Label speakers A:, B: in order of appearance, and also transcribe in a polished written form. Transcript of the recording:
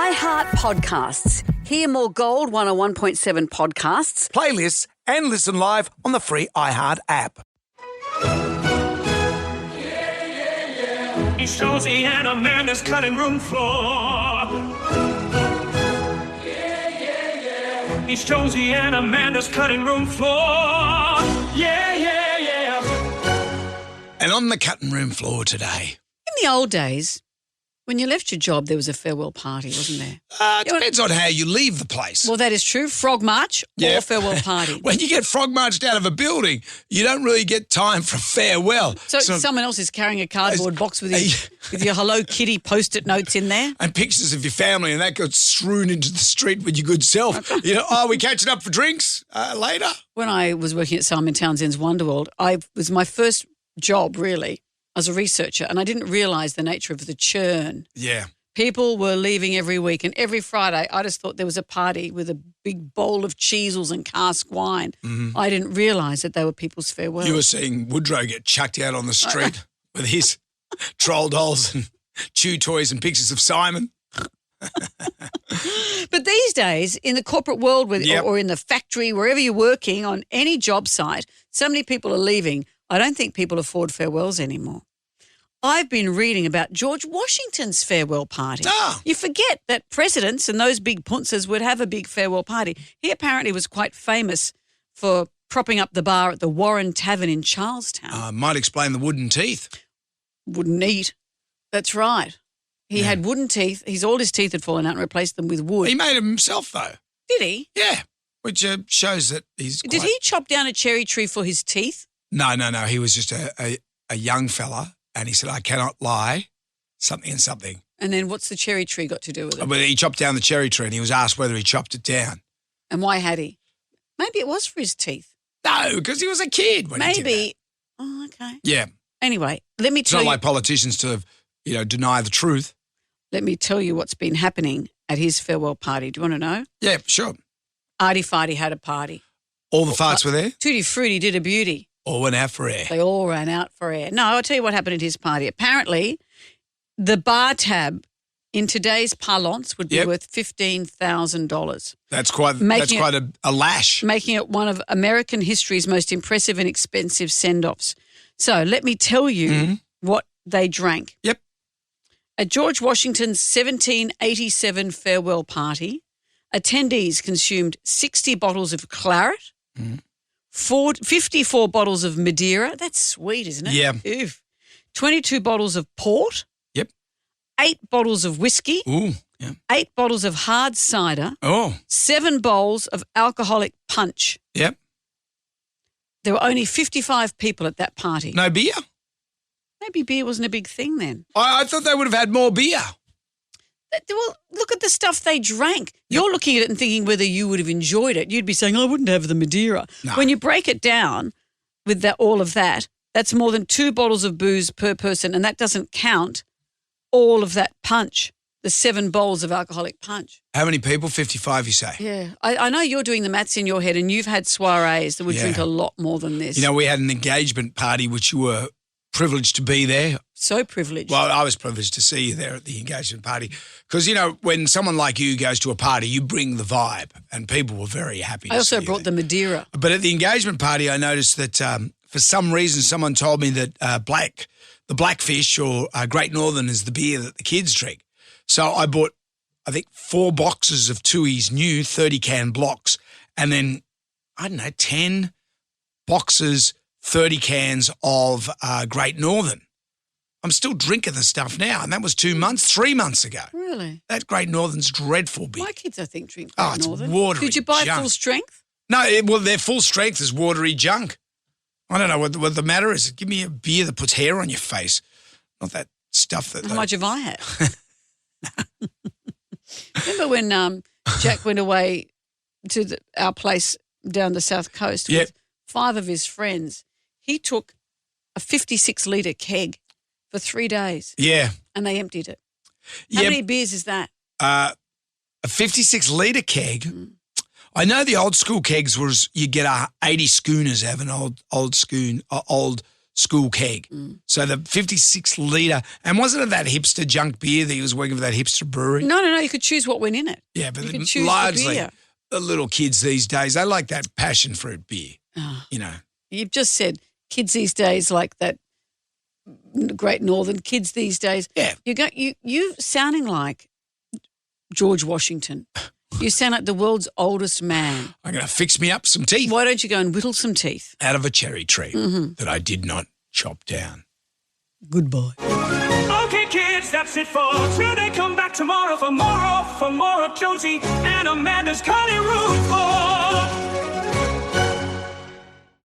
A: iHeart Podcasts. Hear more Gold 101.7 podcasts,
B: playlists, and listen live on the free iHeart app.
C: It's Jonesy and Amanda's cutting room floor. It's Jonesy and Amanda's cutting room floor.
B: And on the cutting room floor today.
A: In the old days, when you left your job, there was a farewell party, wasn't there?
B: Depends on how you leave the place.
A: Well, that is true. Frog march or farewell party.
B: When you get frog marched out of a building, you don't really get time for farewell.
A: So someone else is carrying a cardboard box with your Hello Kitty Post-it notes in there.
B: And pictures of your family, and that got strewn into the street with your good self. We catching up for drinks later?
A: When I was working at Simon Townsend's Wonderworld, it was my first job, really, as a researcher, and I didn't realise the nature of the churn.
B: Yeah.
A: People were leaving every week, and every Friday I just thought there was a party with a big bowl of cheesels and cask wine. Mm-hmm. I didn't realise that they were people's farewells.
B: You were seeing Woodrow get chucked out on the street with his troll dolls and chew toys and pictures of Simon.
A: But these days, in the corporate world or in the factory, wherever you're working, on any job site, so many people are leaving. I don't think people afford farewells anymore. I've been reading about George Washington's farewell party.
B: Ah.
A: You forget that presidents and those big punces would have a big farewell party. He apparently was quite famous for propping up the bar at the Warren Tavern in Charlestown.
B: Might explain the wooden teeth.
A: Wouldn't eat. That's right. He had wooden teeth. All his teeth had fallen out and replaced them with wood.
B: He made them himself, though.
A: Did he?
B: Yeah, which shows that he's
A: Did he chop down a cherry tree for his teeth?
B: No. He was just a young fella, and he said, I cannot lie, something and something.
A: And then what's the cherry tree got to do with it?
B: But he chopped down the cherry tree, and he was asked whether he chopped it down.
A: And why had he? Maybe it was for his teeth.
B: No, because he was a kid when he did that.
A: Oh, okay.
B: Yeah.
A: Anyway, let me tell you.
B: It's not like politicians to, deny the truth.
A: Let me tell you what's been happening at his farewell party. Do you want to know?
B: Yeah, sure.
A: Artie Farty had a party.
B: All the farts were there?
A: Tutti Frutti did a beauty.
B: All went out for air.
A: They all ran out for air. No, I'll tell you what happened at his party. Apparently, the bar tab in today's parlance would be worth $15,000.
B: That's quite a lash.
A: Making it one of American history's most impressive and expensive send-offs. So let me tell you what they drank.
B: Yep.
A: At George Washington's 1787 farewell party, attendees consumed 60 bottles of claret, 54 bottles of Madeira. That's sweet, isn't it?
B: Yeah.
A: Oof. 22 bottles of port.
B: Yep.
A: 8 bottles of whiskey.
B: Ooh, yeah.
A: 8 bottles of hard cider.
B: Oh.
A: 7 bowls of alcoholic punch.
B: Yep.
A: There were only 55 people at that party.
B: No beer?
A: Maybe beer wasn't a big thing then.
B: I thought they would have had more beer.
A: Well, look at the stuff they drank. You're looking at it and thinking whether you would have enjoyed it. You'd be saying, I wouldn't have the Madeira.
B: No.
A: When you break it down with all of that, that's more than 2 bottles of booze per person, and that doesn't count all of that punch, the 7 bowls of alcoholic punch.
B: How many people? 55, you say?
A: Yeah. I know you're doing the maths in your head, and you've had soirees that would drink a lot more than this.
B: We had an engagement party, which you were privileged to be there.
A: So privileged.
B: Well, I was privileged to see you there at the engagement party because, when someone like you goes to a party, you bring the vibe and people were very happy to see you.
A: I also brought the Madeira.
B: But at the engagement party, I noticed that for some reason someone told me that the Blackfish or Great Northern is the beer that the kids drink. So I bought, I think, 4 boxes of Tooheys New 30-can blocks and then, 10 boxes 30 cans of Great Northern. I'm still drinking the stuff now, and that was 3 months ago.
A: Really?
B: That Great Northern's dreadful beer.
A: My kids, I think, drink Great Northern.
B: It's watery
A: Did you buy
B: junk.
A: full strength?
B: No, their full strength is watery junk. I don't know what the matter is. Give me a beer that puts hair on your face, not that stuff that...
A: How much have I had? Remember when Jack went away to our place down the south coast with 5 of his friends? He took a 56-litre keg for 3 days.
B: Yeah.
A: And they emptied it. How many beers is that?
B: A 56-litre keg. I know the old school kegs was you get 80 schooners, have an old school keg. So the 56 litre, and wasn't it that hipster junk beer that he was working for that hipster brewery?
A: No. You could choose what went in it.
B: Yeah, but
A: you could choose
B: largely
A: the beer.
B: the little kids these days, they like that passion fruit beer, you know.
A: You've just said kids these days like that Great Northern. Kids these days.
B: Yeah.
A: You sounding like George Washington. You sound like the world's oldest man.
B: I'm going to fix me up some teeth
A: Why don't you go and whittle some teeth?
B: out of a cherry tree that I did not chop down.
A: Goodbye.
C: Okay, kids, that's it for today. Come back tomorrow for more of Jonesy and Amanda's Cutting Room Floor.